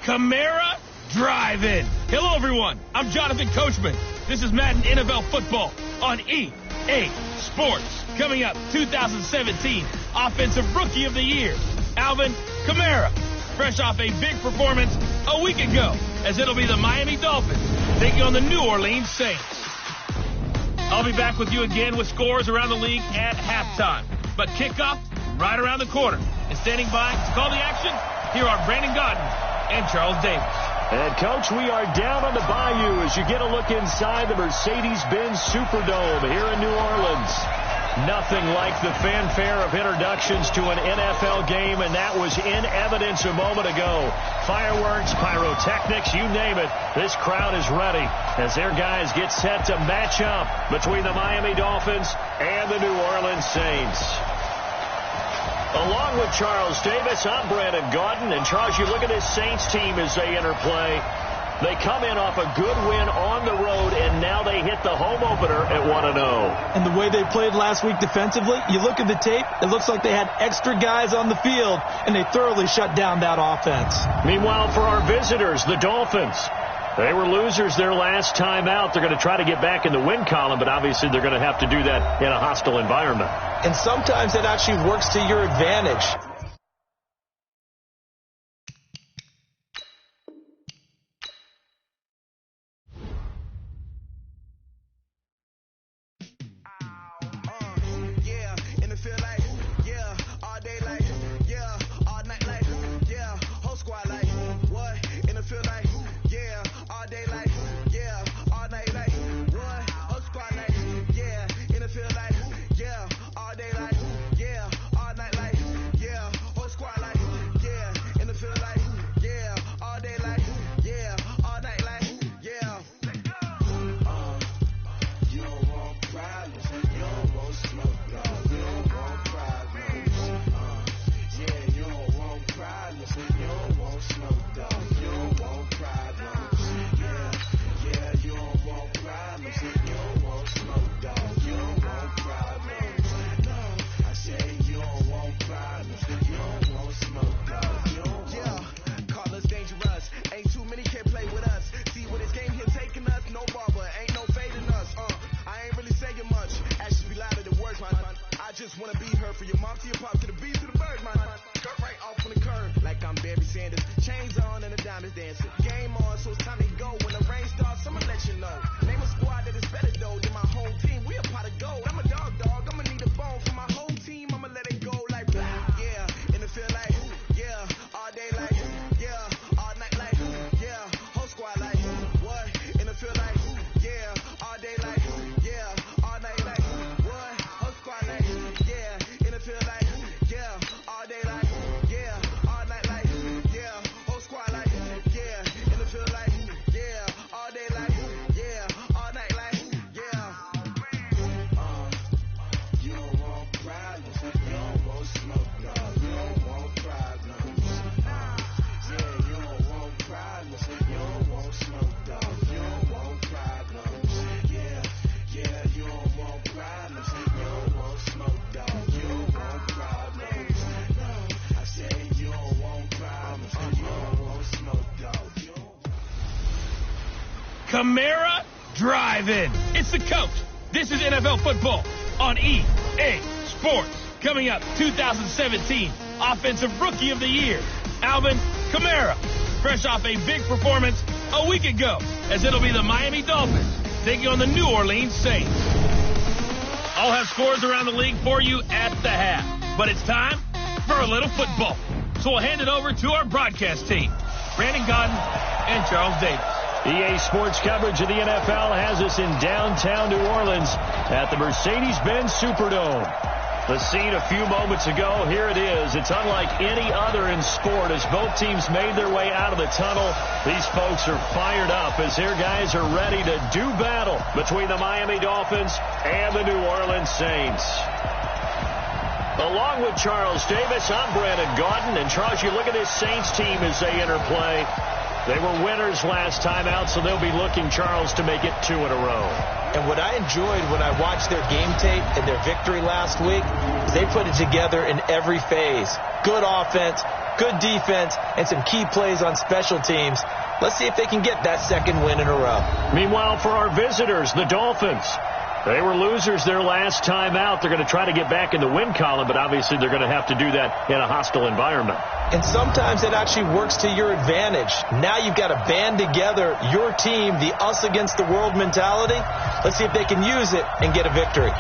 Camara Drive-In. Hello, everyone. I'm Jonathan Coachman. This is Madden NFL Football on EA Sports. Coming up, 2017 Offensive Rookie of the Year, Alvin Kamara, fresh off a big performance a week ago, as it'll be the Miami Dolphins taking on the New Orleans Saints. I'll be back with you again with scores around the league at halftime. But kickoff right around the corner. And standing by to call the action, here are Brandon Gaudin and Charles Davis. And, Coach, we are down on the bayou as you get a look inside the Mercedes-Benz Superdome here in New Orleans. Nothing like the fanfare of introductions to an NFL game, and that was in evidence a moment ago. Fireworks, pyrotechnics, you name it. This crowd is ready as their guys get set to match up between the Miami Dolphins and the New Orleans Saints. Along with Charles Davis, I'm Brandon Gaudin. And, Charles, you look at this Saints team as they enter play. They come in off a good win on the road, and now they hit the home opener at 1-0. And the way they played last week defensively, you look at the tape, it looks like they had extra guys on the field, and they thoroughly shut down that offense. Meanwhile, for our visitors, the Dolphins, they were losers their last time out. They're going to try to get back in the win column, but obviously they're going to have to do that in a hostile environment. And sometimes it actually works to your advantage. Camara Drive-In. It's the coach. This is NFL Football on EA Sports. Coming up, 2017 Offensive Rookie of the Year, Alvin Kamara, fresh off a big performance a week ago, as it'll be the Miami Dolphins taking on the New Orleans Saints. I'll have scores around the league for you at the half, but it's time for a little football. So we'll hand it over to our broadcast team, Brandon Gaudin and Charles Davis. EA Sports coverage of the NFL has us in downtown New Orleans at the Mercedes-Benz Superdome. The scene a few moments ago, here it is. It's unlike any other in sport as both teams made their way out of the tunnel. These folks are fired up as their guys are ready to do battle between the Miami Dolphins and the New Orleans Saints. Along with Charles Davis, I'm Brandon Gaudin. And Charles, you look at this Saints team as they enter play. They were winners last time out, so they'll be looking, Charles, to make it 2 in a row. And what I enjoyed when I watched their game tape and their victory last week is they put it together in every phase. Good offense, good defense, and some key plays on special teams. Let's see if they can get that second win in a row. Meanwhile, for our visitors, the Dolphins, they were losers their last time out. They're going to try to get back in the win column, but obviously they're going to have to do that in a hostile environment. And sometimes it actually works to your advantage. Now you've got to band together your team, the us against the world mentality. Let's see if they can use it and get a victory.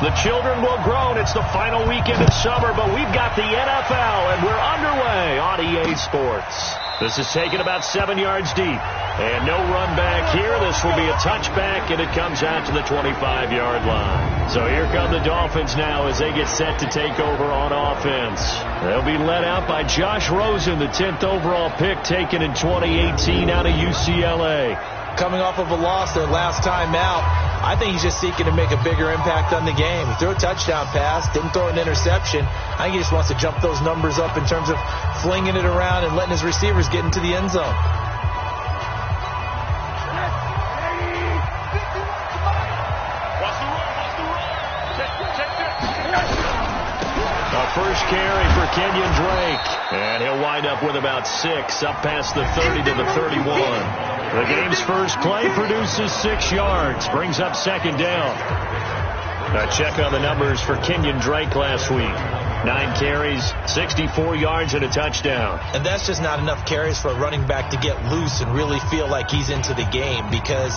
The children will groan. It's the final weekend of summer, but we've got the NFL, and we're underway on EA Sports. This is taken about 7 yards deep, and no run back here. This will be a touchback, and it comes out to the 25-yard line. So here come the Dolphins now as they get set to take over on offense. They'll be led out by Josh Rosen, the 10th overall pick taken in 2018 out of UCLA. Coming off of a loss their last time out, I think he's just seeking to make a bigger impact on the game. He threw a touchdown pass, didn't throw an interception. I think he just wants to jump those numbers up in terms of flinging it around and letting his receivers get into the end zone. A first carry for Kenyon Drake, and he'll wind up with about 6, up past the 30 to the 31. The game's first play produces 6 yards, brings up second down. A check on the numbers for Kenyon Drake last week. 9 carries, 64 yards, and a touchdown. And that's just not enough carries for a running back to get loose and really feel like he's into the game, because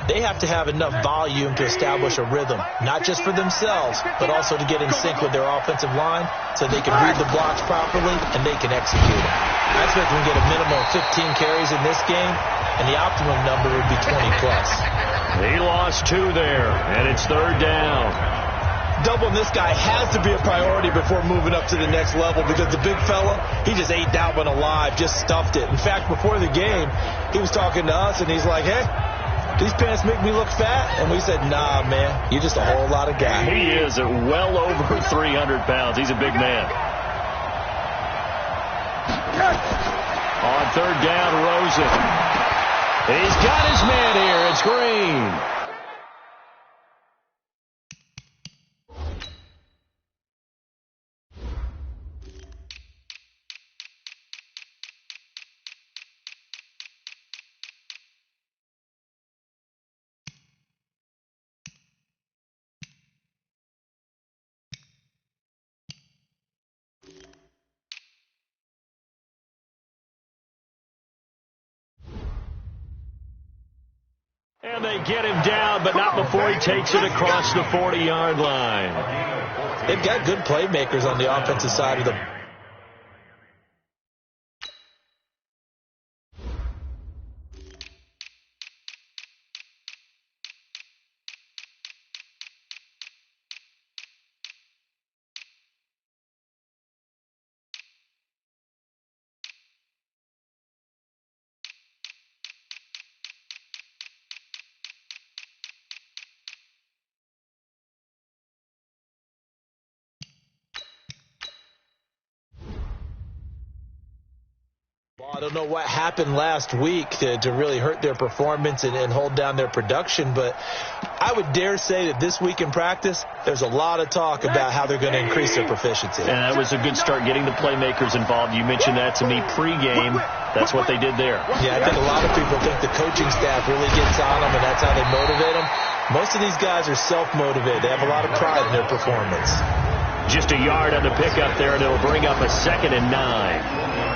they have to have enough volume to establish a rhythm, not just for themselves, but also to get in sync with their offensive line so they can read the blocks properly and they can execute it. I expect them to get a minimum of 15 carries in this game, and the optimum number would be 20-plus. He lost 2 there, and it's third down. Doubling this guy has to be a priority before moving up to the next level, because the big fella, he just ate that one alive, just stuffed it. In fact, before the game, he was talking to us, and he's like, hey, these pants make me look fat? And we said, nah, man, you're just a whole lot of guy. He is at well over 300 pounds. He's a big man. On third down, Rosen. He's got his man here. It's Green. And they get him down, but not before he takes it across the 40-yard line. They've got good playmakers on the offensive side of the ball. I don't know what happened last week to really hurt their performance and hold down their production, but I would dare say that this week in practice, there's a lot of talk about how they're going to increase their proficiency. And that was a good start, getting the playmakers involved. You mentioned that to me pregame. That's what they did there. Yeah, I think a lot of people think the coaching staff really gets on them, and that's how they motivate them. Most of these guys are self-motivated. They have a lot of pride in their performance. Just a yard on the pickup there, and it'll bring up a 2nd and 9.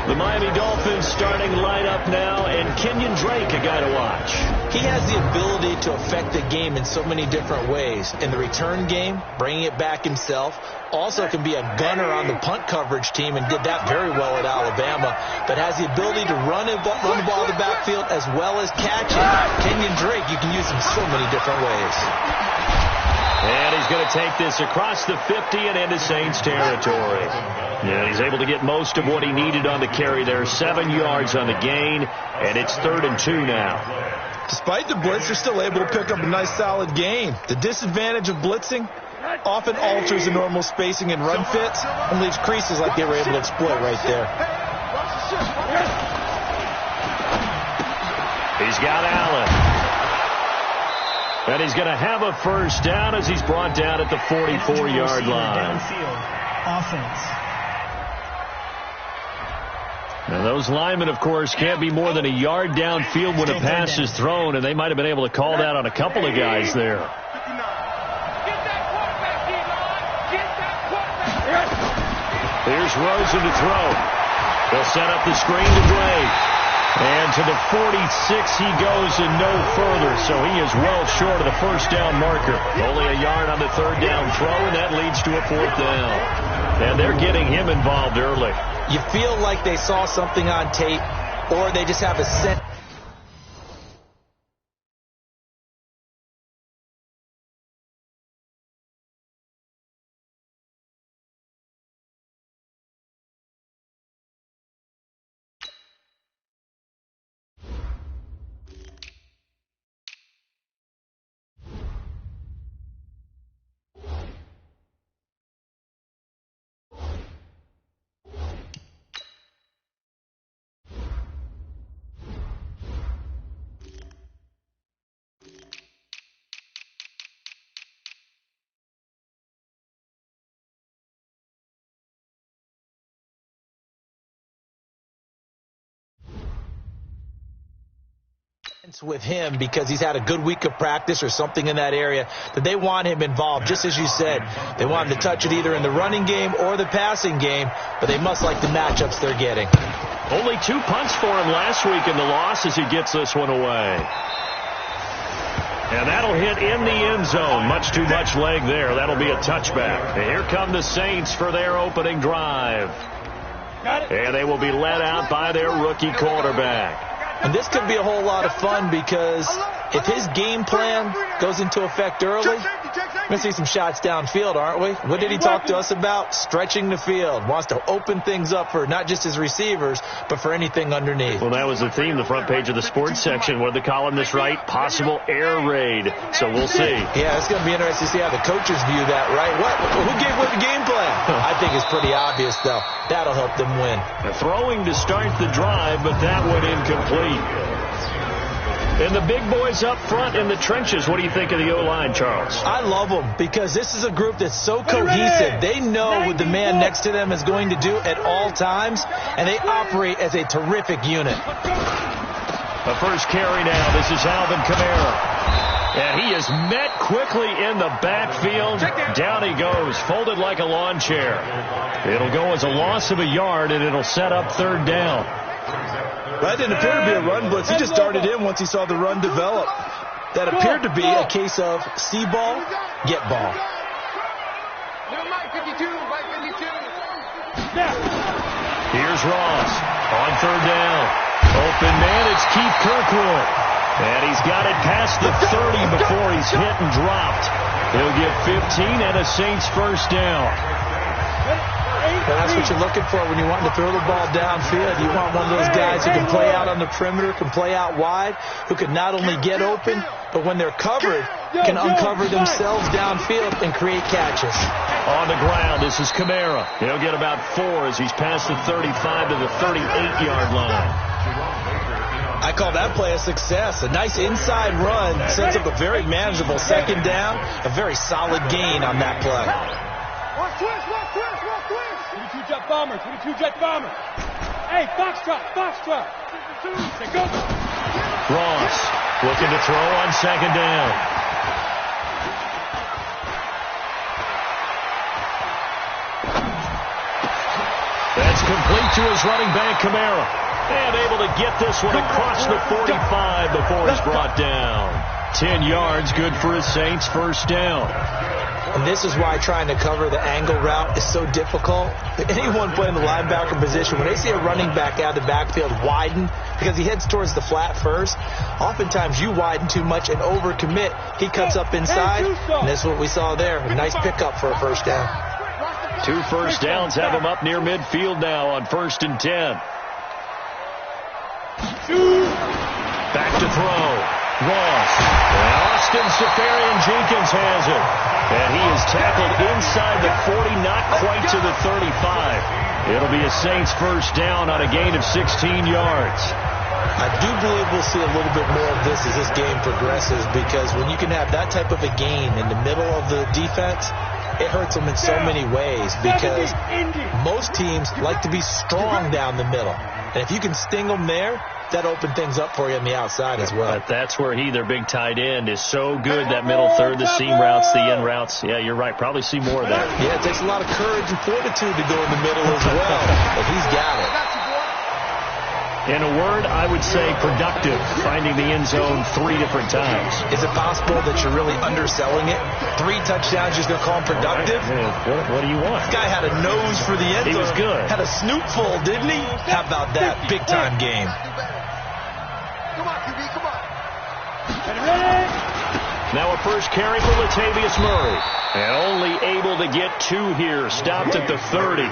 The Miami Dolphins starting lineup now, and Kenyon Drake, a guy to watch. He has the ability to affect the game in so many different ways. In the return game, bringing it back himself. Also can be a gunner on the punt coverage team and did that very well at Alabama. But has the ability to run the ball in the backfield as well as catch it. Kenyon Drake, you can use him so many different ways. And he's going to take this across the 50 and into Saints territory. Yeah, he's able to get most of what he needed on the carry there. 7 yards on the gain, and it's 3rd and 2 now. Despite the blitz, they're still able to pick up a nice solid gain. The disadvantage of blitzing often alters the normal spacing and run fits and leaves creases like they were able to exploit right there. He's got Allen. And he's going to have a first down as he's brought down at the 44-yard line. Offense. Now, those linemen, of course, can't be more than a yard downfield when a pass is thrown, and they might have been able to call that on a couple of guys there. Here's Rosen to throw. They'll set up the screen to Drake. And to the 46 he goes and no further, so he is well short of the first down marker. Only a yard on the 3rd down throw, and that leads to a 4th down. And they're getting him involved early. You feel like they saw something on tape, or they just have a sense. With him because he's had a good week of practice or something in that area that they want him involved. Just as you said, they want him to touch it either in the running game or the passing game, but they must like the matchups they're getting. Only 2 punts for him last week in the loss as he gets this one away. And that'll hit in the end zone. Much too much leg there. That'll be a touchback. And here come the Saints for their opening drive. And they will be led out by their rookie quarterback. And this could be a whole lot of fun because if his game plan goes into effect early, we're going to see some shots downfield, aren't we? What did he talk to us about? Stretching the field. Wants to open things up for not just his receivers, but for anything underneath. Well, that was the theme, the front page of the sports section. What did the columnist write? Possible air raid. So we'll see. Yeah, it's going to be interesting to see how the coaches view that, right? Who gave away the game plan? I think it's pretty obvious, though. That'll help them win. Throwing to start the drive, but that one incomplete. And the big boys up front in the trenches. What do you think of the O-line, Charles? I love them because this is a group that's so cohesive. They know what the man next to them is going to do at all times, and they operate as a terrific unit. The first carry now. This is Alvin Kamara. And he is met quickly in the backfield. Down he goes, folded like a lawn chair. It'll go as a loss of a yard, and it'll set up 3rd down. That didn't appear to be a run blitz. He just darted in once he saw the run develop. That appeared to be a case of see ball, get ball. Here's Ross on 3rd down. Open man, it's Keith Kirkwood. And he's got it past the 30 before he's hit and dropped. He'll get 15 and a Saints first down. And that's what you're looking for when you want to throw the ball downfield. You want one of those guys who can play out on the perimeter, can play out wide, who can not only get open, but when they're covered, can uncover themselves downfield and create catches. On the ground, this is Kamara. He'll get about 4 as he's past the 35 to the 38-yard line. I call that play a success. A nice inside run sets up a very manageable 2nd down, a very solid gain on that play. 22 jet bombers, 22 jet bombers. Hey, Foxtrot. Go. Ross looking to throw on 2nd down. That's complete to his running back, Kamara. And able to get this one across the 45 before he's brought down. 10 yards, good for his Saints first down. And this is why trying to cover the angle route is so difficult. Anyone playing the linebacker position, when they see a running back out of the backfield widen, because he heads towards the flat first, oftentimes you widen too much and overcommit. He cuts up inside, and that's what we saw there. A nice pickup for a first down. 2 first downs have him up near midfield now on 1st and 10. Back to throw. Ross. And Austin Safarian-Jenkins has it. And he is tackled inside the 40, not quite to the 35. It'll be a Saints first down on a gain of 16 yards. I do believe we'll see a little bit more of this as this game progresses, because when you can have that type of a gain in the middle of the defense, it hurts them in so many ways, because most teams like to be strong down the middle. And if you can sting them there, that opened things up for you on the outside as well. But that's where their big tight end, is so good. That middle third, the seam routes, the in routes. Yeah, you're right. Probably see more of that. Yeah, it takes a lot of courage and fortitude to go in the middle as well. But he's got it. In a word, I would say productive, finding the end zone 3 different times. Is it possible that you're really underselling it? 3 touchdowns, you're just going to call him productive? What do you want? This guy had a nose for the end zone. He was good. Had a snoot full, didn't he? How about that? Big-time game. Come on, QB, come on. Now a first carry for Latavius Murray. And only able to get 2 here. Stopped at the 30.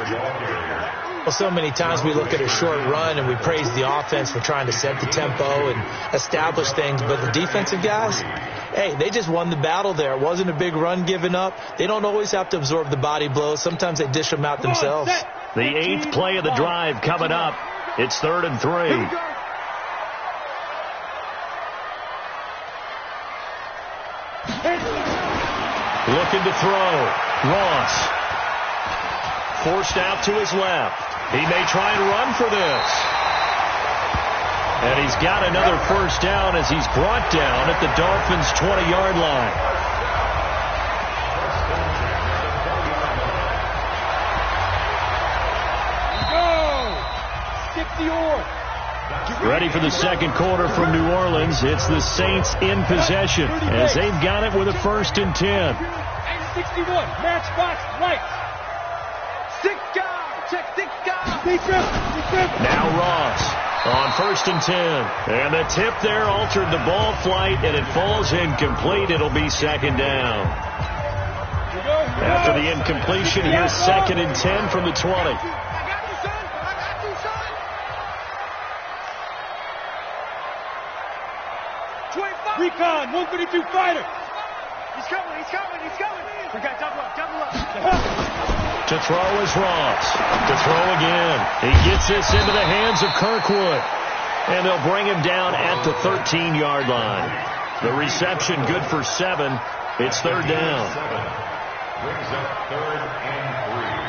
Well, so many times we look at a short run and we praise the offense for trying to set the tempo and establish things. But the defensive guys, hey, they just won the battle there. It wasn't a big run given up. They don't always have to absorb the body blows. Sometimes they dish them out themselves. The 8th play of the drive coming up. It's 3rd and 3. Looking to throw. Ross. Forced out to his left. He may try and run for this. And he's got another first down as he's brought down at the Dolphins' 20-yard line. Ready for the second quarter from New Orleans. It's the Saints in possession as they've got it with a 1st and 10. 61, match box, right. 6 guys. Check 6 guys. Now Ross on 1st and 10. And the tip there altered the ball flight, and it falls incomplete. It'll be 2nd down. After the incompletion, here's 2nd and 10 from the 20. Recon, 132 fighter. He's coming. Okay, double up. To throw is Ross. To throw again. He gets this into the hands of Kirkwood. And they'll bring him down at the 13-yard line. The reception good for 7. It's 3rd down. Brings up 3rd and 3.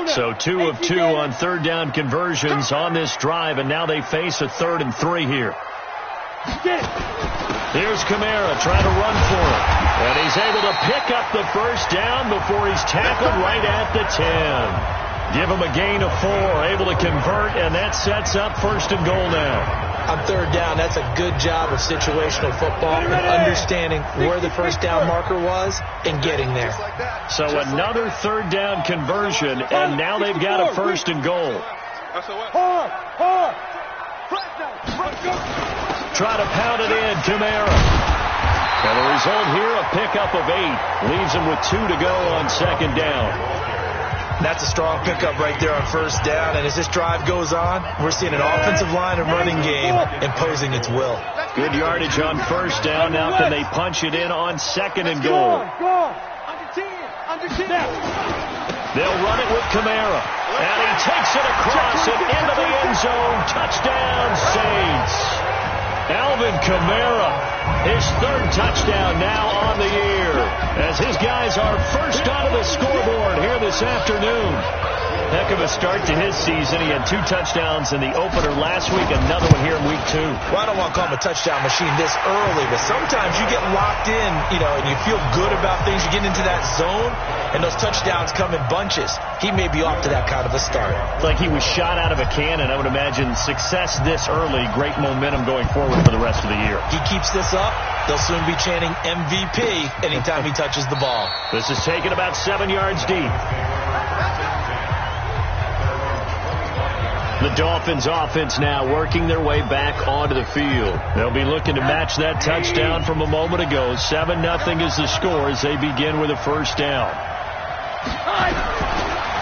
So 2 of 2 on 3rd down conversions on this drive, and now they face a 3rd and 3 here. Here's Kamara trying to run for it. And he's able to pick up the first down before he's tackled right at the 10. Give him a gain of 4, able to convert, and that sets up 1st and goal now. On 3rd down, that's a good job of situational football and understanding where the first down marker was and getting there. So another 3rd down conversion, and now they've got a 1st and goal. Try to pound it in, Kamara. And the result here, a pickup of 8. Leaves him with 2 to go on 2nd down. That's a strong pickup right there on 1st down. And as this drive goes on, we're seeing an offensive line and running game imposing its will. Good yardage on 1st down. Now can they punch it in on 2nd and goal? They'll run it with Kamara. And he takes it across and into the end zone. Touchdown, Saints. Alvin Kamara, his 3rd touchdown now on the year, as his guys are first onto the scoreboard here this afternoon. Heck of a start to his season. He had 2 touchdowns in the opener last week, another one here in week 2. Well, I don't want to call him a touchdown machine this early, but sometimes you get locked in, and you feel good about things. You get into that zone, and those touchdowns come in bunches. He may be off to that kind of a start. It's like he was shot out of a cannon. I would imagine success this early, great momentum going forward for the rest of the year. He keeps this up, they'll soon be chanting MVP anytime he touches the ball. This is taken about 7 yards deep. The Dolphins offense now working their way back onto the field. They'll be looking to match that touchdown from a moment ago. 7-0 is the score as they begin with a first down.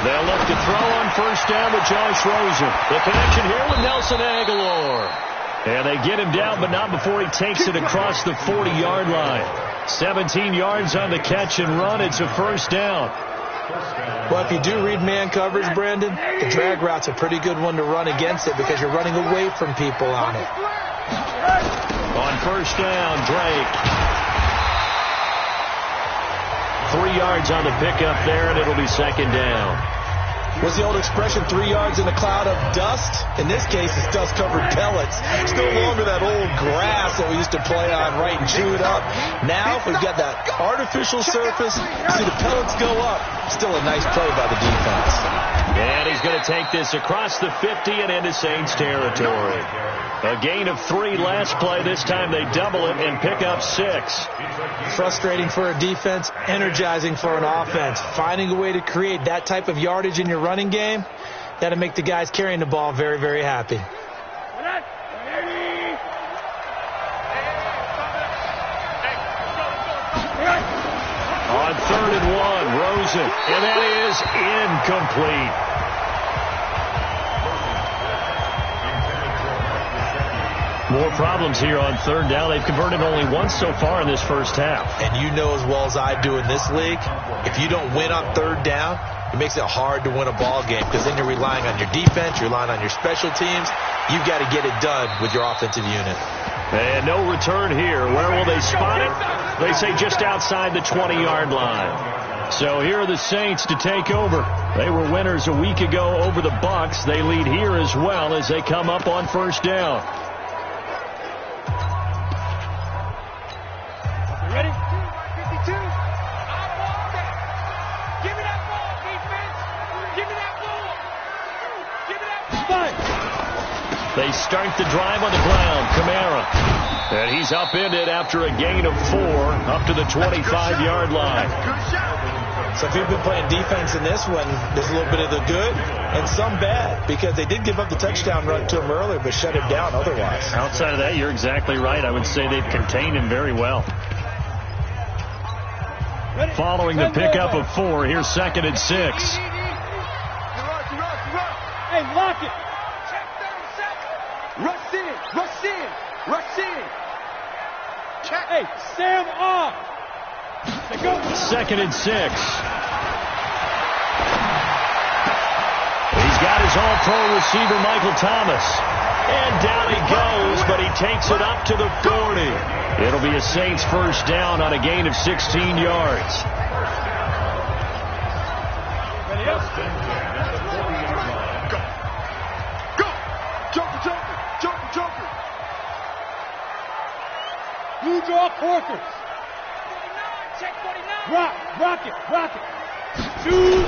They'll look to throw on first down with Josh Rosen. The connection here with Nelson Aguilar. And they get him down, but not before he takes it across the 40-yard line. 17 yards on the catch and run. It's a first down. Well, if you do read man coverage, Brandon, the drag route's a pretty good one to run against it because you're running away from people on it. On first down, Drake. 3 yards on the pickup there, and it'll be second down. What's the old expression, 3 yards in a cloud of dust? In this case, it's dust-covered pellets. It's no longer that old grass that we used to play on, right, and chew it up. Now, we've got that artificial surface. You see the pellets go up. Still a nice play by the defense. And he's going to take this across the 50 and into Saints territory. A gain of 3 last play. This time they double it and pick up 6. Frustrating for a defense, energizing for an offense. Finding a way to create that type of yardage in your running game, that'll make the guys carrying the ball very, very happy. On 3rd and 1, Rosen, and that is incomplete. More problems here on 3rd down. They've converted only once so far in this first half. And you know as well as I do in this league, if you don't win on 3rd down, it makes it hard to win a ball game because then you're relying on your defense, you're relying on your special teams. You've got to get it done with your offensive unit. And no return here. Where will they spot it? They say just outside the 20-yard line. So here are the Saints to take over. They were winners a week ago over the Bucs. They lead here as well as they come up on first down. You ready? 52. Give me that ball, defense. Give me that ball. Give me that ball. They start the drive on the ground. Kamara. And he's upended after a gain of 4 up to the 25-yard line. So if you've been playing defense in this one, there's a little bit of the good and some bad because they did give up the touchdown run to him earlier but shut him down otherwise. Outside of that, you're exactly right. I would say they've contained him very well. Following the pickup of 4, here's 2nd and 6. Hey, lock it. Rush in. Rush in. Rush in. Check. Hey, Sam off. 2nd and 6. He's got his all-pro receiver, Michael Thomas. And down he goes, but he takes it up to the 40. It'll be a Saints first down on a gain of 16 yards. Ready up. Go. Joker, Joker. Joker, Joker. Blue draw Porkers. 49. Check 49. Rock it. Rock it. 2.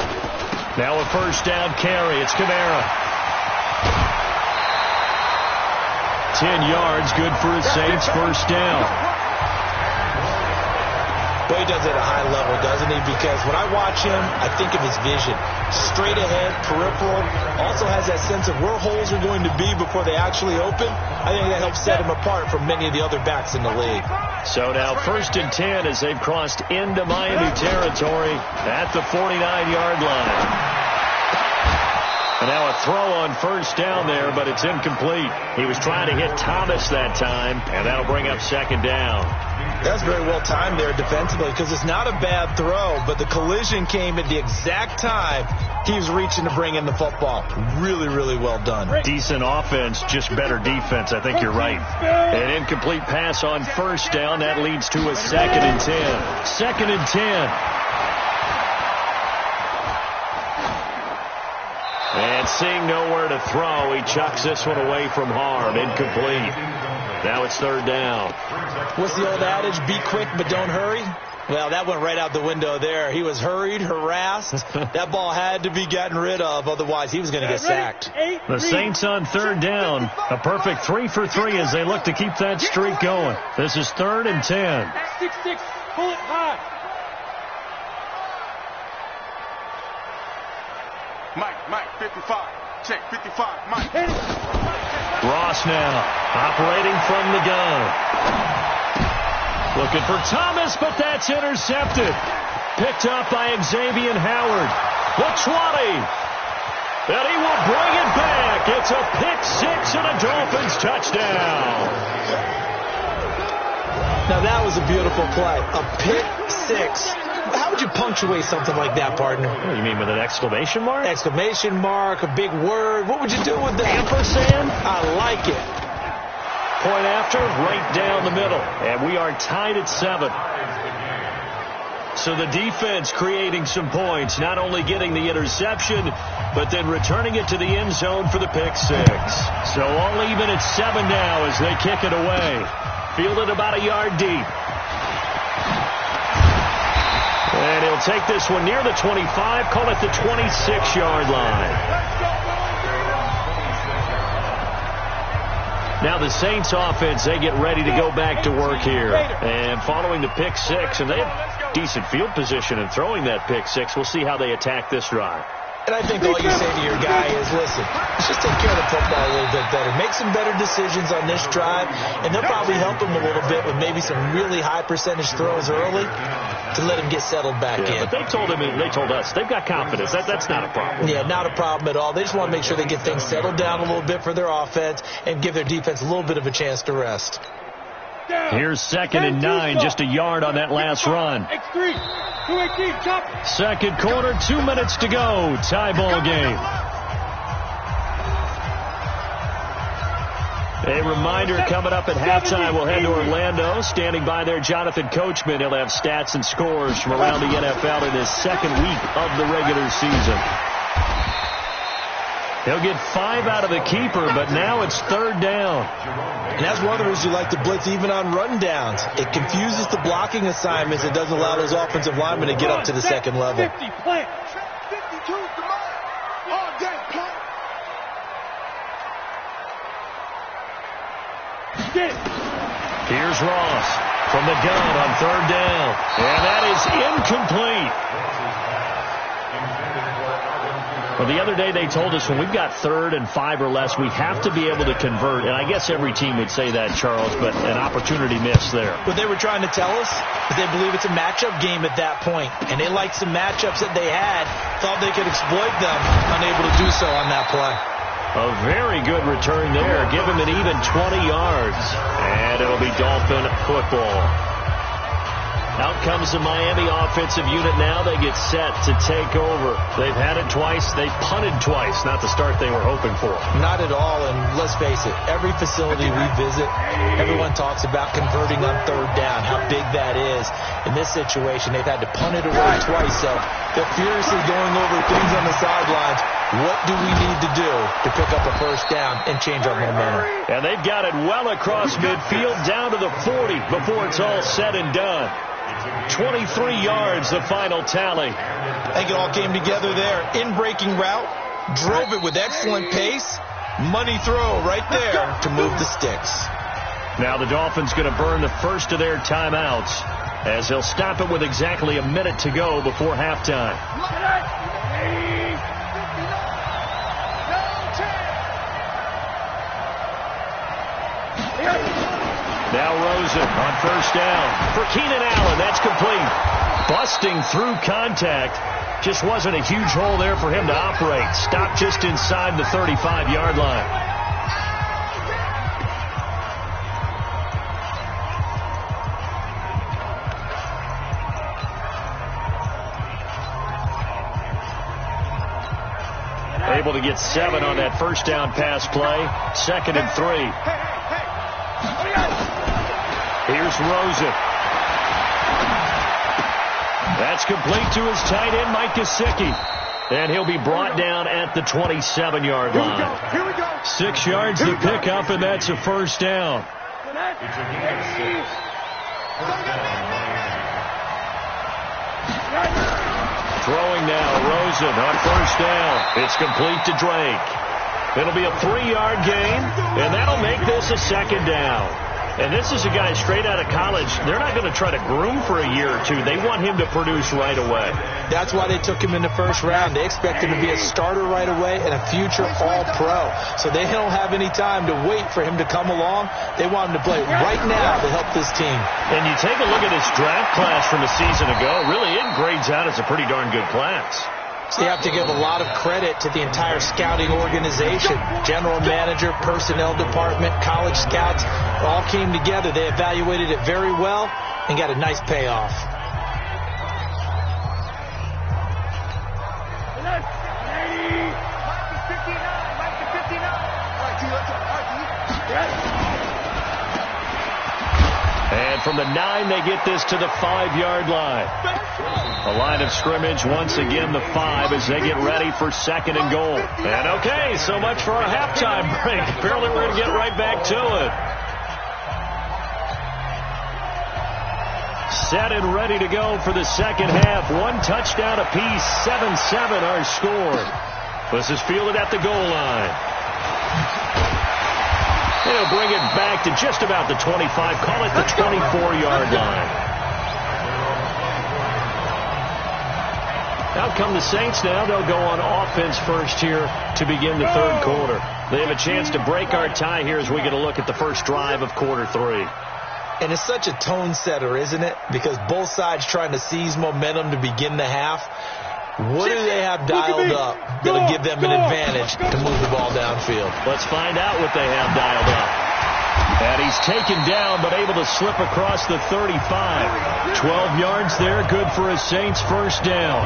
Now a first down carry. It's Kamara. 10 yards, good for a Saints first down. Well, he does it at a high level, doesn't he? Because when I watch him, I think of his vision. Straight ahead, peripheral. Also has that sense of where holes are going to be before they actually open. I think that helps set him apart from many of the other backs in the league. So now 1st and 10 as they've crossed into Miami territory at the 49-yard line. And now a throw on first down there, but it's incomplete. He was trying to hit Thomas that time, and that'll bring up 2nd down. That's very well timed there defensively because it's not a bad throw, but the collision came at the exact time he was reaching to bring in the football. Really, really well done. Decent offense, just better defense. I think you're right. An incomplete pass on first down. That leads to a 2nd and 10. 2nd and 10. And seeing nowhere to throw, he chucks this one away from harm. Incomplete. Now it's third down. What's the old adage? Be quick, but don't hurry. Well, that went right out the window there. He was hurried, harassed. That ball had to be gotten rid of. Otherwise, he was going to get sacked. The Saints on third down. A perfect 3 for 3 as they look to keep that streak going. This is 3rd and 10. 6-6. Pull it high. Mike, 55. Check, 55. Mike. Ross now operating from the gun. Looking for Thomas, but that's intercepted. Picked up by Xavier Howard. The 20. And he will bring it back. It's a pick 6 and a Dolphins touchdown. Now that was a beautiful play. A pick 6. How would you punctuate something like that, partner? What do you mean, with an exclamation mark? Exclamation mark, a big word. What would you do with that? Ampersand? I like it. Point after, right down the middle. And we are tied at 7. So the defense creating some points, not only getting the interception, but then returning it to the end zone for the pick 6. So all even at 7 now as they kick it away. Fielded about a yard deep. And he'll take this one near the 25, call it the 26-yard line. Now the Saints offense, they get ready to go back to work here. And following the pick 6, and they have decent field position in throwing that pick 6. We'll see how they attack this drive. And I think all you say to your guy is, listen, let's just take care of the football a little bit better. Make some better decisions on this drive, and they'll probably help him a little bit with maybe some really high percentage throws early to let him get settled back in. But they told us, they've got confidence. That's not a problem. Yeah, not a problem at all. They just want to make sure they get things settled down a little bit for their offense and give their defense a little bit of a chance to rest. Here's 2nd and 9, just a yard on that last run. X3, 218, chop. Second quarter, 2 minutes to go. Tie ball game. A reminder coming up at halftime. We'll head to Orlando. Standing by there, Jonathan Coachman. He'll have stats and scores from around the NFL in his second week of the regular season. He'll get 5 out of the keeper, but now it's third down. And that's one of the reasons you like to blitz even on run downs. It confuses the blocking assignments. It doesn't allow those offensive linemen to get up to the second level. 50, plant. 52, all day, plant. Here's Ross from the gun on third down. And that is incomplete. Well, the other day they told us when we've got 3rd and 5 or less, we have to be able to convert. And I guess every team would say that, Charles, but an opportunity missed there. What they were trying to tell us is they believe it's a matchup game at that point. And they liked some matchups that they had, thought they could exploit them, unable to do so on that play. A very good return there. Give him an even 20 yards. And it'll be Dolphin football. Out comes the Miami offensive unit now. They get set to take over. They've had it twice. They've punted twice. Not the start they were hoping for. Not at all, and let's face it, every facility we visit, everyone talks about converting on third down, how big that is. In this situation, they've had to punt it away twice, so they're furiously going over things on the sidelines. What do we need to do to pick up a first down and change our momentum? And they've got it well across midfield down to the 40 before it's all said and done. 23 yards, the final tally. I think it all came together there. In-breaking route, drove it with excellent pace. Money throw right there to move the sticks. Now the Dolphins going to burn the first of their timeouts as he'll stop it with exactly a minute to go before halftime. Now Rosen on first down for Keenan Allen. That's complete. Busting through contact. Just wasn't a huge hole there for him to operate. Stopped just inside the 35-yard line. Able to get 7 on that first down pass play. 2nd and 3. Here's Rosen. That's complete to his tight end, Mike Gesicki. And he'll be brought down at the 27-yard line. Here we go. 6 yards to pick up, and that's a first down. It's a gain of 6. First down, Throwing now, Rosen on first down. It's complete to Drake. It'll be a 3-yard gain, and that'll make this a second down. And this is a guy straight out of college. They're not going to try to groom for a year or two. They want him to produce right away. That's why they took him in the first round. They expect him to be a starter right away and a future All-Pro. So they don't have any time to wait for him to come along. They want him to play right now to help this team. And you take a look at his draft class from a season ago. Really, it grades out as a pretty darn good class. So you have to give a lot of credit to the entire scouting organization. General manager, personnel department, college scouts all came together. They evaluated it very well and got a nice payoff. And from the 9, they get this to the 5-yard line. The line of scrimmage, once again, the 5 as they get ready for second and goal. And okay, so much for our halftime break. Apparently we're going to get right back to it. Set and ready to go for the second half. 1 touchdown apiece, 7-7 our score. This is fielded at the goal line. They'll bring it back to just about the 25. Call it the 24-yard line. Out come the Saints now. They'll go on offense first here to begin the third quarter. They have a chance to break our tie here as we get a look at the first drive of quarter 3. And it's such a tone setter, isn't it? Because both sides trying to seize momentum to begin the half. What do they have dialed up that'll give them an advantage to move the ball downfield? Let's find out what they have dialed up. And he's taken down but able to slip across the 35. 12 yards there, good for a Saints first down.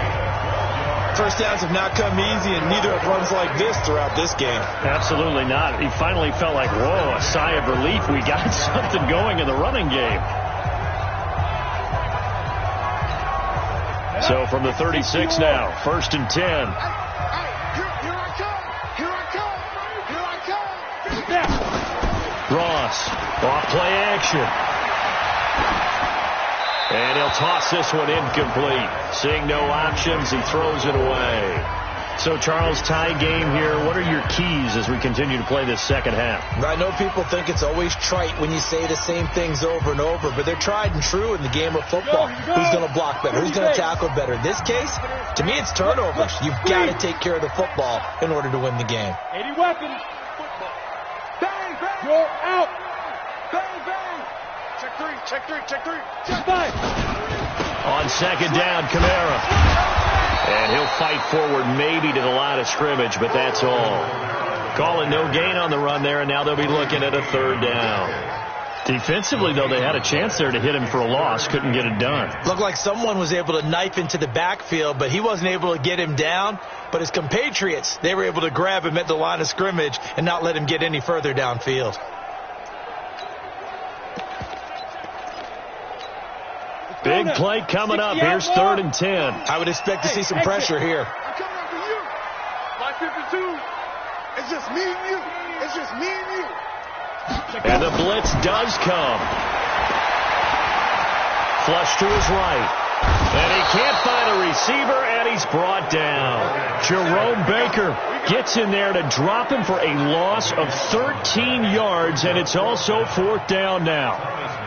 First downs have not come easy, and neither have runs like this throughout this game. Absolutely not. He finally felt like, whoa, a sigh of relief. We got something going in the running game. So from the 36 now, first and 10. Here I come. Ross, off play action. And he'll toss this one incomplete. Seeing no options, he throws it away. So, Charles, tie game here. What are your keys as we continue to play this second half? I know people think it's always trite when you say the same things over and over, but they're tried and true in the game of football. Who's going to block better? Who's going to tackle better? In this case, to me, it's turnovers. You've got to take care of the football in order to win the game. 80 weapons. Bang, bang. You're out. Bang, bang. Check 3, check 3, check 3. Check 5. On second down, Kamara. And he'll fight forward maybe to the line of scrimmage, but that's all. Calling no gain on the run there, and now they'll be looking at a third down. Defensively, though, they had a chance there to hit him for a loss. Couldn't get it done. Looked like someone was able to knife into the backfield, but he wasn't able to get him down. But his compatriots, they were able to grab him at the line of scrimmage and not let him get any further downfield. Big play coming up. Here's third and 10. I would expect to see some pressure here. I'm coming after you. My 52. It's just me and you. It's just me and you. And the blitz does come. Flush to his right. And he can't find a receiver, and he's brought down. Jerome Baker gets in there to drop him for a loss of 13 yards, and it's also fourth down now.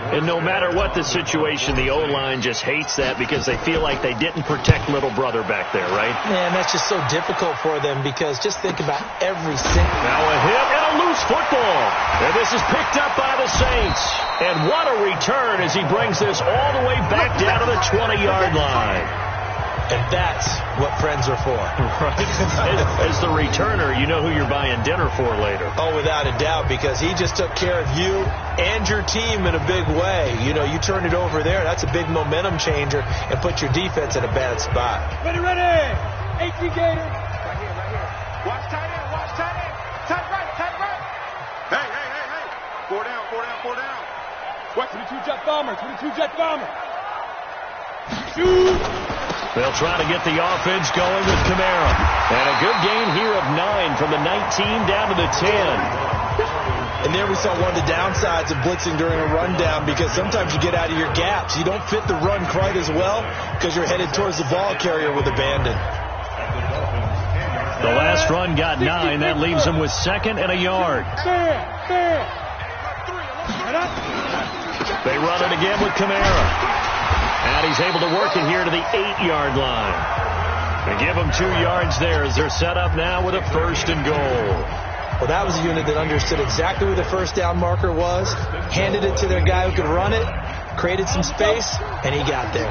And no matter what the situation, the O-line just hates that because they feel like they didn't protect little brother back there, right? Man, that's just so difficult for them because just think about every single... Now a hit and a loose football. And this is picked up by the Saints. And what a return as he brings this all the way back down to the 20-yard line. And that's what friends are for. Right. As the returner, you know who you're buying dinner for later. Oh, without a doubt, because he just took care of you and your team in a big way. You know, you turn it over there, that's a big momentum changer and put your defense in a bad spot. Ready, ready. 18 Gator. Right here, right here. Watch tight end, watch tight end. Tight right, tight right. Hey, hey, hey, hey. 4 down, 4 down, 4 down. What? 22 jet bomber, 22 jet bomber. Shoot. They'll try to get the offense going with Kamara. And a good gain here of 9 from the 19 down to the 10. And there we saw one of the downsides of blitzing during a rundown, because sometimes you get out of your gaps. You don't fit the run quite as well because you're headed towards the ball carrier with abandon. The last run got 9. That leaves them with 2nd and a yard. They run it again with Kamara. And he's able to work it here to the 8-yard line. They give him 2 yards there as they're set up now with a 1st and goal. Well, that was a unit that understood exactly where the first down marker was, handed it to their guy who could run it, created some space, and he got there.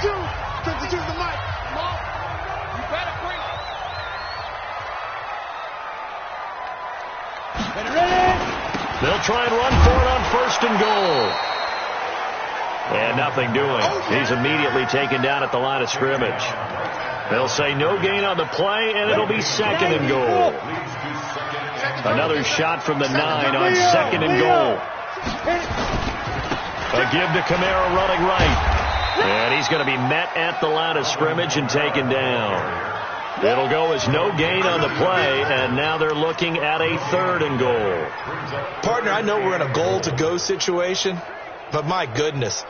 They'll try and run for it on 1st and goal. And nothing doing. He's immediately taken down at the line of scrimmage. They'll say no gain on the play, and it'll be 2nd and goal. Another shot from the 9 on 2nd and goal. A give to Kamara running right. And he's going to be met at the line of scrimmage and taken down. It'll go as no gain on the play, and now they're looking at a 3rd and goal. Partner, I know we're in a goal-to-go situation, but my goodness.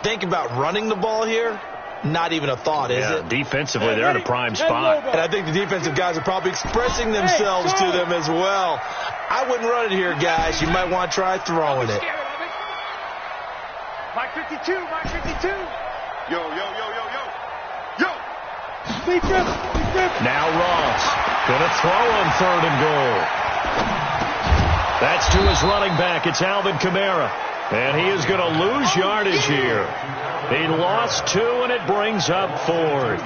Think about running the ball here. Not even a thought, is it? Defensively, they're in a prime spot. And I think the defensive guys are probably expressing themselves to them as well. I wouldn't run it here, guys. You might want to try throwing it. Mike 52, Mike 52. Yo, yo, yo, yo, yo. Yo! Now Ross going to throw on 3rd and goal. That's to his running back. It's Alvin Kamara. And he is going to lose yardage here. He lost 2, and it brings up 4th.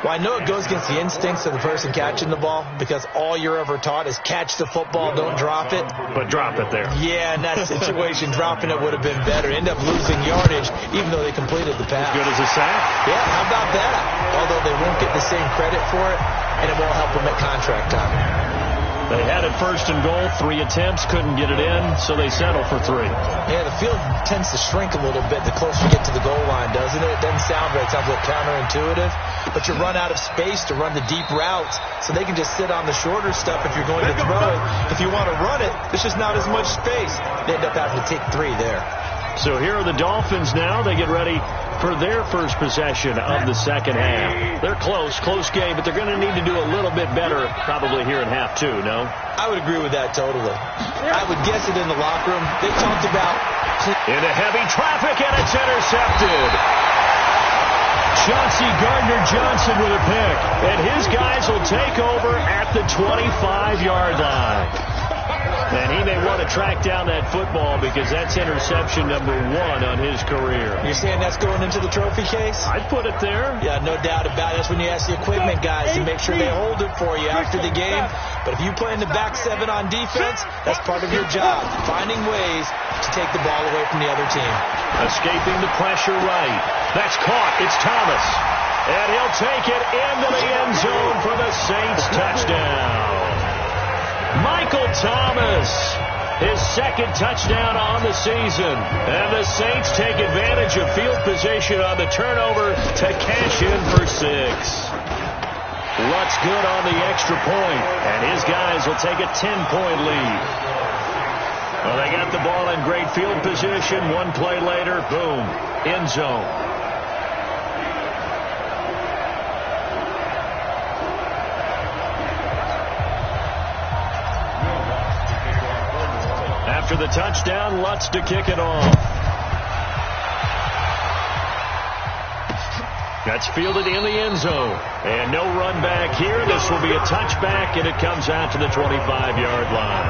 Well, I know it goes against the instincts of the person catching the ball, because all you're ever taught is catch the football, don't drop it. But drop it there. Yeah, in that situation, dropping it would have been better. End up losing yardage, even though they completed the pass. As good as a sack? Yeah, how about that? Although they won't get the same credit for it, and it won't help them at contract time. They had it 1st and goal, 3 attempts, couldn't get it in, so they settle for 3. Yeah, the field tends to shrink a little bit the closer you get to the goal line, doesn't it? It doesn't sound right. It sounds a little counterintuitive. But you run out of space to run the deep routes, so they can just sit on the shorter stuff if you're going to throw it. If you want to run it, there's just not as much space. They end up having to take 3 there. So here are the Dolphins now. They get ready for their first possession of the second half. They're close game, but they're going to need to do a little bit better probably here in half 2, no? I would agree with that totally. I would guess it in the locker room. They talked about... Into heavy traffic, and it's intercepted. Chauncey Gardner-Johnson with a pick, and his guys will take over at the 25-yard line. And he may want to track down that football because that's interception number 1 on his career. You're saying that's going into the trophy case? I'd put it there. Yeah, no doubt about it. That's when you ask the equipment guys to make sure they hold it for you after the game. But if you play in the back 7 on defense, that's part of your job, finding ways to take the ball away from the other team. Escaping the pressure right. That's caught. It's Thomas. And he'll take it into the end zone for the Saints touchdown. Michael Thomas, his 2nd touchdown on the season. And the Saints take advantage of field position on the turnover to cash in for 6. Lutz good on the extra point, and his guys will take a 10-point lead. Well, they got the ball in great field position. 1 play later, boom, end zone. After the touchdown, Lutz to kick it off. That's fielded in the end zone. And no run back here. This will be a touchback, and it comes out to the 25-yard line.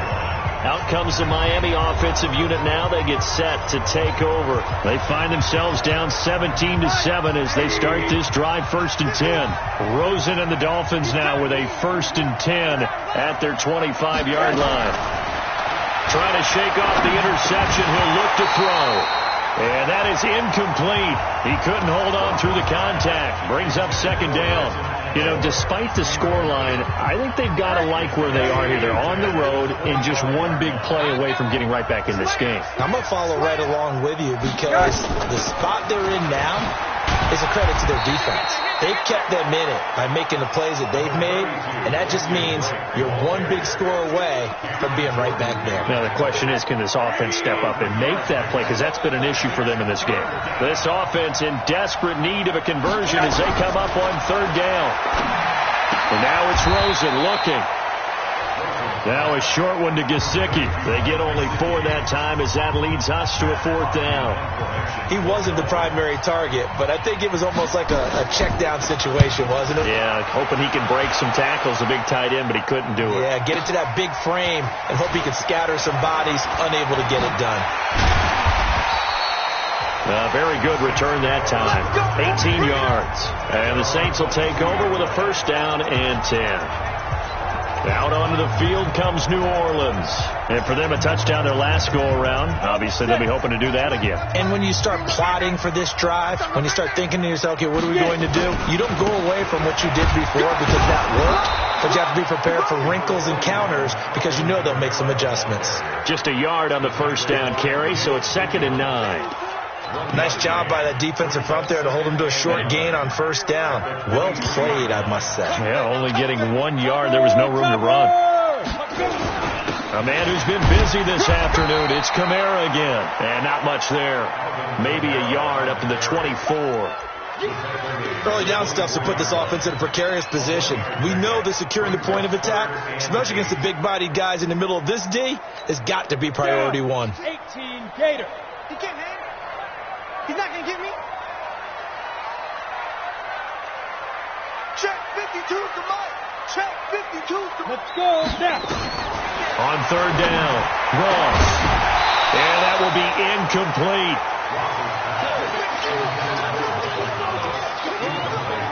Out comes the Miami offensive unit now. They get set to take over. They find themselves down 17-7 as they start this drive 1st and 10. Rosen and the Dolphins now with a 1st and 10 at their 25-yard line. Trying to shake off the interception. He'll look to throw. And that is incomplete. He couldn't hold on through the contact. Brings up 2nd down. You know, despite the scoreline, I think they've got to like where they are here. They're on the road and just 1 big play away from getting right back in this game. I'm going to follow right along with you because the spot they're in now, is a credit to their defense. They've kept them in it by making the plays that they've made, and that just means you're one big score away from being right back there. Now, the question is, can this offense step up and make that play? Because that's been an issue for them in this game. This offense in desperate need of a conversion as they come up on third down. And now it's Rosen looking. Now a short one to Gesicki. They get only 4 that time as that leads us to a 4th down. He wasn't the primary target, but I think it was almost like a check down situation, wasn't it? Yeah, hoping he can break some tackles, a big tight end, but he couldn't do it. Yeah, get it to that big frame and hope he can scatter some bodies, unable to get it done. Very good return that time. 18 yards. And the Saints will take over with a 1st down and 10. Out onto the field comes New Orleans. And for them, a touchdown their last go-around. Obviously, they'll be hoping to do that again. And when you start plotting for this drive, when you start thinking to yourself, okay, what are we going to do? You don't go away from what you did before because that worked. But you have to be prepared for wrinkles and counters because you know they'll make some adjustments. Just a yard on the 1st down carry, so it's 2nd and 9. Nice job by that defensive front there to hold them to a short gain on 1st down. Well played, I must say. Yeah, only getting 1 yard. There was no room to run. A man who's been busy this afternoon. It's Kamara again. And not much there. Maybe a yard up to the 24. Early down stuff to put this offense in a precarious position. We know that securing the point of attack, especially against the big-bodied guys in the middle of this D, has got to be priority 1. 18 Gator. He can't hang. He's not going to get me. Check 52 to Mike. Check 52 to Mike. Let's go now. On 3rd down, Ross. And that will be incomplete.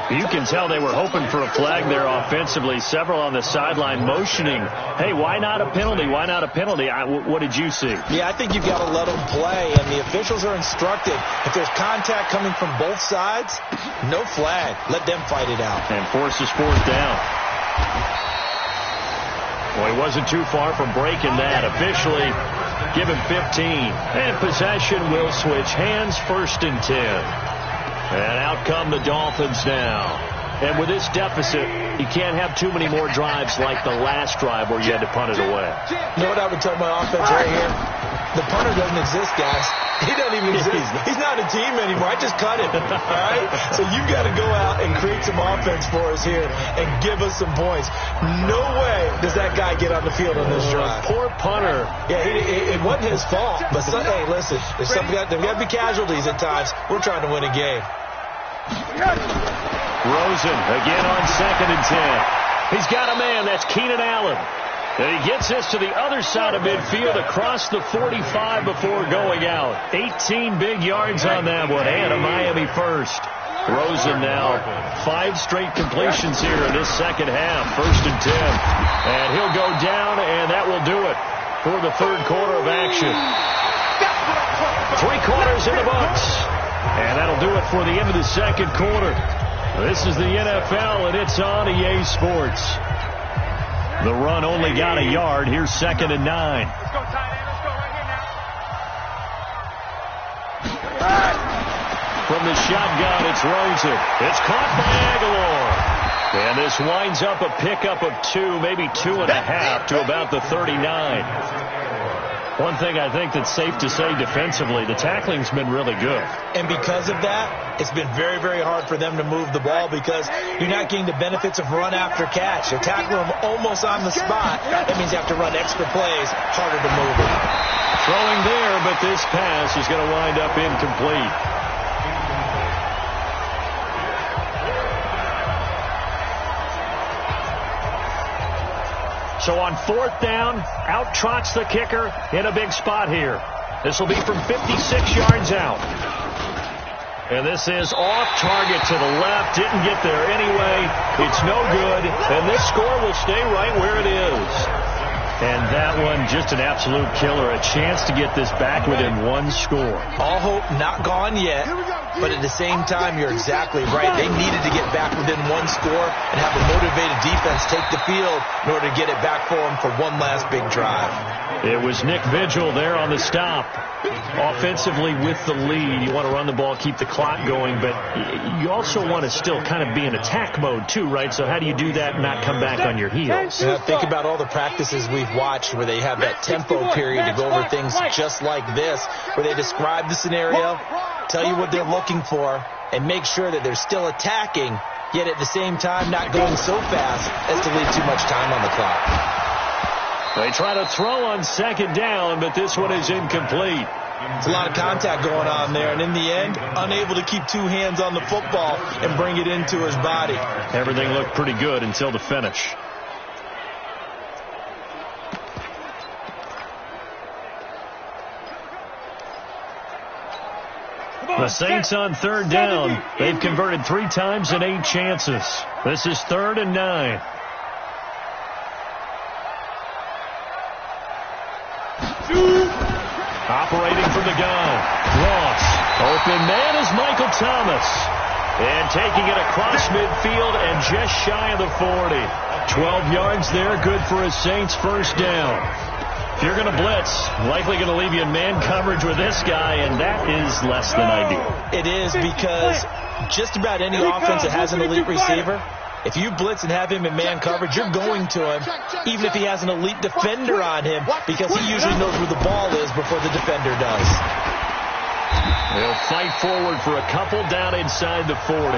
You can tell they were hoping for a flag there offensively. Several on the sideline motioning, hey, why not a penalty? Why not a penalty? What did you see? Yeah, I think you've got to let them play, and the officials are instructed. If there's contact coming from both sides, no flag. Let them fight it out. And forces 4th down. Well, he wasn't too far from breaking that. Officially, give him 15. And possession will switch hands, 1st and 10. And out come the Dolphins now. And with this deficit, you can't have too many more drives like the last drive where you had to punt it away. You know what I would tell my offense right here? The punter doesn't exist, guys. He doesn't even exist. He's not a team anymore. I just cut him. All right? So you've got to go out and create some offense for us here and give us some points. No way does that guy get on the field on this drive. Poor punter. Yeah, it wasn't his fault. But, hey, listen, there's got to be casualties at times. We're trying to win a game. Rosen again on 2nd and 10. He's got a man. That's Keenan Allen. And he gets this to the other side of midfield across the 45 before going out. 18 big yards on that one, and a Miami first. Rosen now 5 straight completions here in this second half. 1st and 10. And he'll go down, and that will do it for the 3rd quarter of action. 3 quarters in the books. And that'll do it for the end of the 2nd quarter. This is the NFL, and it's on EA Sports. The run only got a yard. Here's 2nd and 9. Let's go, tight end. Let's go right here now. From the shotgun, it's Rosen. It's caught by Aguilar. And this winds up a pickup of 2, maybe 2.5 to about the 39. One thing I think that's safe to say defensively, the tackling's been really good. And because of that, it's been very, very hard for them to move the ball because you're not getting the benefits of run after catch. You're tackling them almost on the spot. That means you have to run extra plays, harder to move it. Throwing there, but this pass is going to wind up incomplete. So on 4th down, out trots the kicker in a big spot here. This will be from 56 yards out. And this is off target to the left. Didn't get there anyway. It's no good. And this score will stay right where it is. And that one just an absolute killer. A chance to get this back within one score. All hope not gone yet, but at the same time, you're exactly right. They needed to get back within one score and have a motivated defense take the field in order to get it back for them for one last big drive. It was Nick Vigil there on the stop. Offensively with the lead, you want to run the ball, keep the clock going, but you also want to still kind of be in attack mode too, right? So how do you do that and not come back on your heels? Think about all the practices we've watched where they have that tempo period to go over things just like this, where they describe the scenario, tell you what they're looking for, and make sure that they're still attacking, yet at the same time not going so fast as to leave too much time on the clock. They try to throw on second down, but this one is incomplete. It's a lot of contact going on there, and in the end, unable to keep two hands on the football and bring it into his body. Everything looked pretty good until the finish. The Saints on third down. They've converted 3 times in 8 chances. This is 3rd and 9. Operating from the gun. Ross. Open man is Michael Thomas. And taking it across midfield and just shy of the 40. 12 yards there, good for a Saints first down. If you're going to blitz, likely going to leave you in man coverage with this guy, and that is less than ideal. It is, because just about any offense that has an elite receiver, if you blitz and have him in man coverage, you're going to him, even if he has an elite defender on him, because he usually knows where the ball is before the defender does. They'll fight forward for a couple down inside the 40.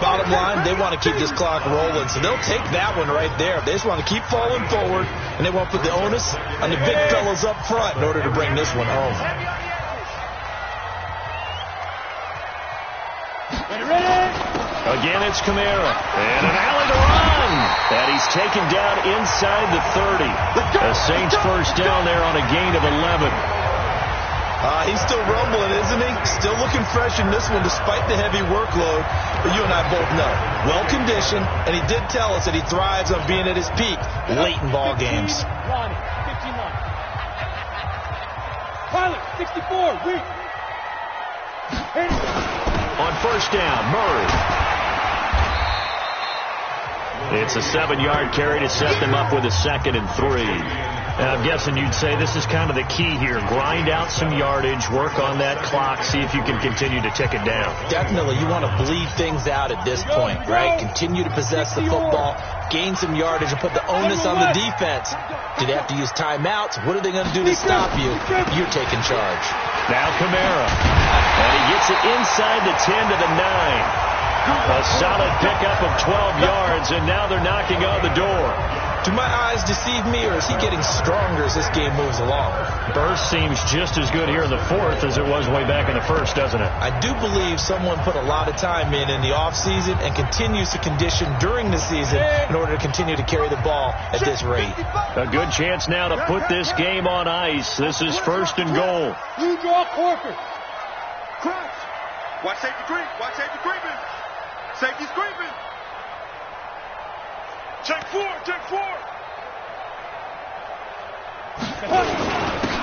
Bottom line, they want to keep this clock rolling, so they'll take that one right there. They just want to keep falling forward, and they want to put the onus on the big fellas up front in order to bring this one home. Again, it's Kamara. And an alley to run. And he's taken down inside the 30. The Saints first down there on a gain of 11. He's still rumbling, isn't he? Still looking fresh in this one despite the heavy workload. But you and I both know, well-conditioned, and he did tell us that he thrives on being at his peak late in ball games. Pilot, 64, weak. On first down, Murray. It's a 7-yard carry to set them up with a 2nd and 3. I'm guessing you'd say this is kind of the key here. Grind out some yardage, work on that clock, see if you can continue to tick it down. Definitely. You want to bleed things out at this point, right? Continue to possess the football, gain some yardage, and put the onus on the defense. Do they have to use timeouts? What are they going to do to stop you? You're taking charge. Now Kamara. And he gets it inside the 10 to the 9. A solid pickup of 12 yards, and now they're knocking on the door. Do my eyes deceive me, or is he getting stronger as this game moves along? Burst seems just as good here in the 4th as it was way back in the 1st, doesn't it? I do believe someone put a lot of time in the offseason and continues to condition during the season in order to continue to carry the ball at this rate. A good chance now to put this game on ice. This is 1st and goal. You draw Corker. Crouch. Watch safety creep. Watch safety creeping. Safety's creeping. Check 4. Check 4.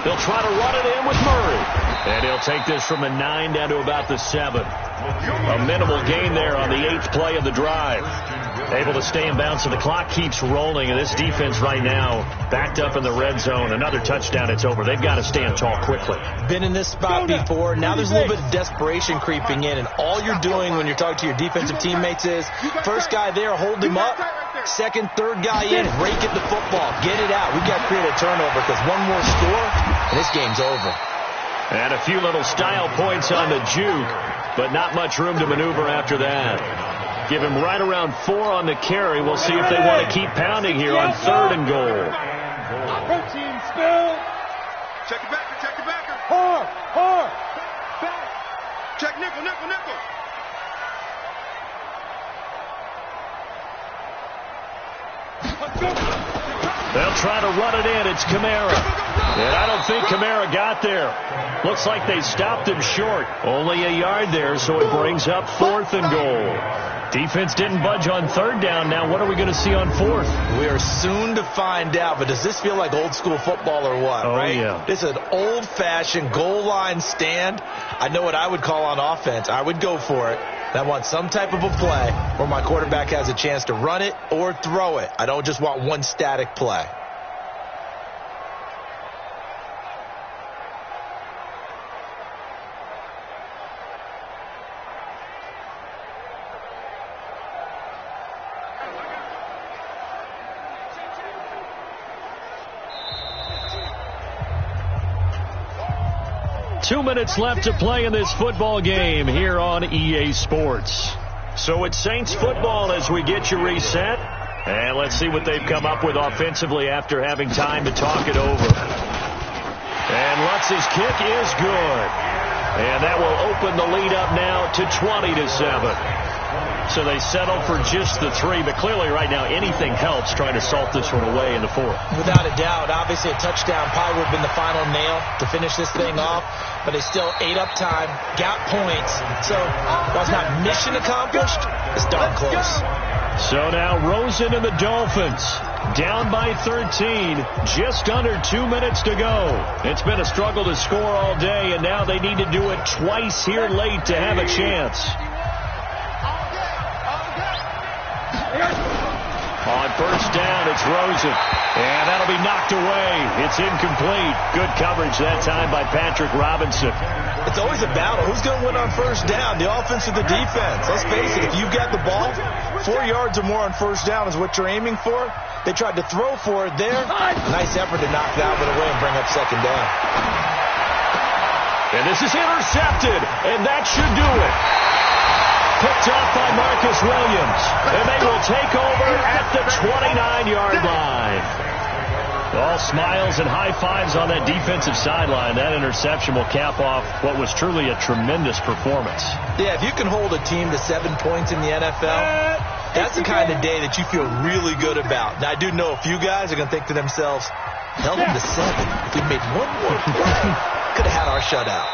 They'll try to run it in with Murray. And he'll take this from a 9 down to about the 7. A minimal gain there on the 8th play of the drive. Able to stay in bounds, so the clock keeps rolling. And this defense right now backed up in the red zone. Another touchdown, it's over. They've got to stand tall quickly. Been in this spot before. Now there's a little bit of desperation creeping in. And all you're doing when you're talking to your defensive teammates is, first guy there, hold him up. Second, third guy in, rake at the football. Get it out. We've got to create a turnover, because one more score, and this game's over. And a few little style points on the juke, but not much room to maneuver after that. Give him right around 4 on the carry. We'll see if they want to keep pounding here on 3rd and goal. Protein spill. Check it backer. Check it backer. Hard. Back. Check nickel. They'll try to run it in. It's Kamara. And I don't think Kamara got there. Looks like they stopped him short. Only a yard there, so it brings up 4th and goal. Defense didn't budge on third down. Now what are we going to see on fourth? We are soon to find out, but does this feel like old school football or what? Oh, right? Yeah. This is an old-fashioned goal line stand. I know what I would call on offense. I would go for it. I want some type of a play where my quarterback has a chance to run it or throw it. I don't just want one static play. Two minutes left to play in this football game here on EA Sports. So it's Saints football as we get you reset. And let's see what they've come up with offensively after having time to talk it over. And Lutz's kick is good. And that will open the lead up now to 20-7. So they settle for just the 3, but clearly right now anything helps trying to salt this one away in the 4th. Without a doubt, obviously a touchdown probably would have been the final nail to finish this thing off, but they still ate up time, got points. So while it's not mission accomplished, it's darn close. So now Rosen and the Dolphins down by 13, just under 2 minutes to go. It's been a struggle to score all day, and now they need to do it twice here late to have a chance. On first down, it's Rosen. And that'll be knocked away. It's incomplete. Good coverage that time by Patrick Robinson. It's always a battle. Who's going to win on first down, the offense or the defense? Let's face it, if you've got the ball, 4 yards or more on first down is what you're aiming for. They tried to throw for it there. Nice effort to knock that one away and bring up second down. And this is intercepted, and that should do it. Picked off by Marcus Williams, and they will take over at the 29-yard line. All smiles and high fives on that defensive sideline. That interception will cap off what was truly a tremendous performance. Yeah, if you can hold a team to 7 points in the NFL, that's the kind of day that you feel really good about. Now, I do know a few guys are going to think to themselves, held them to 7. If we made one more play, could have had our shutout.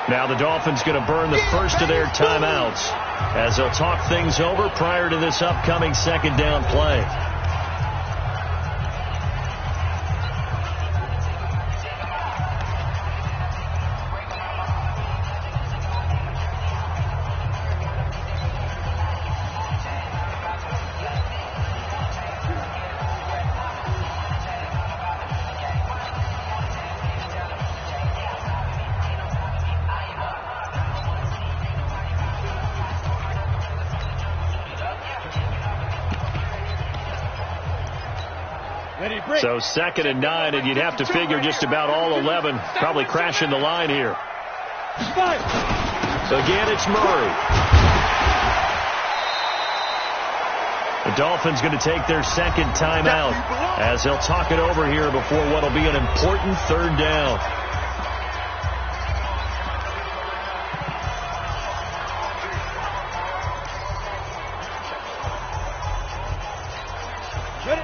Now the Dolphins going to burn the first of their timeouts as they'll talk things over prior to this upcoming second down play. So 2nd and 9, and you'd have to figure just about all 11 probably crashing the line here. Again, it's Murray. The Dolphins going to take their second timeout as they'll talk it over here before what will be an important third down. Ready?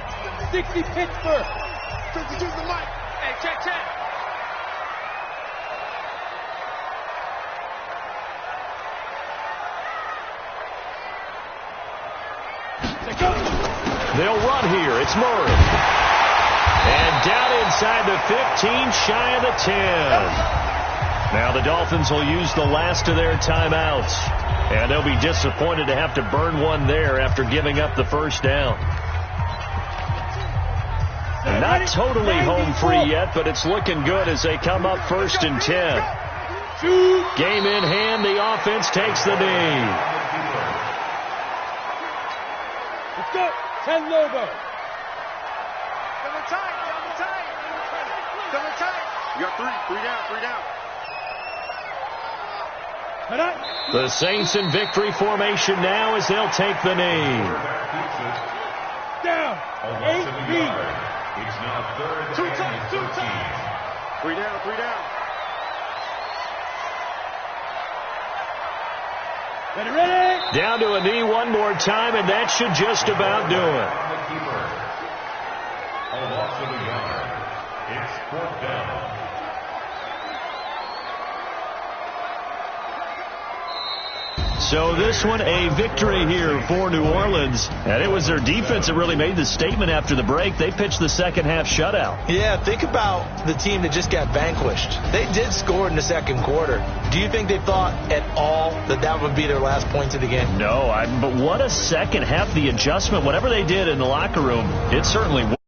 60 Pittsburgh. 52 the mic. Hey, check. They'll run here. It's Murray. And down inside the 15, shy of the 10. Now the Dolphins will use the last of their timeouts. And they'll be disappointed to have to burn one there after giving up the first down. Not totally home free yet, but it's looking good as they come up 1st and 10. Game in hand, the offense takes the knee. Let's go. 10 logo. Double tight. You got three down. The Saints in victory formation now as they'll take the knee. Down. 8-B. It's now 3rd Two and tight. 3 down. Ready? Down to a knee one more time, and that should just about do it. A loss of a yard. It's 4th down. So this one, a victory here for New Orleans. And it was their defense that really made the statement after the break. They pitched the second half shutout. Yeah, think about the team that just got vanquished. They did score in the second quarter. Do you think they thought at all that that would be their last point of the game? No, but what a second half. The adjustment, whatever they did in the locker room, it certainly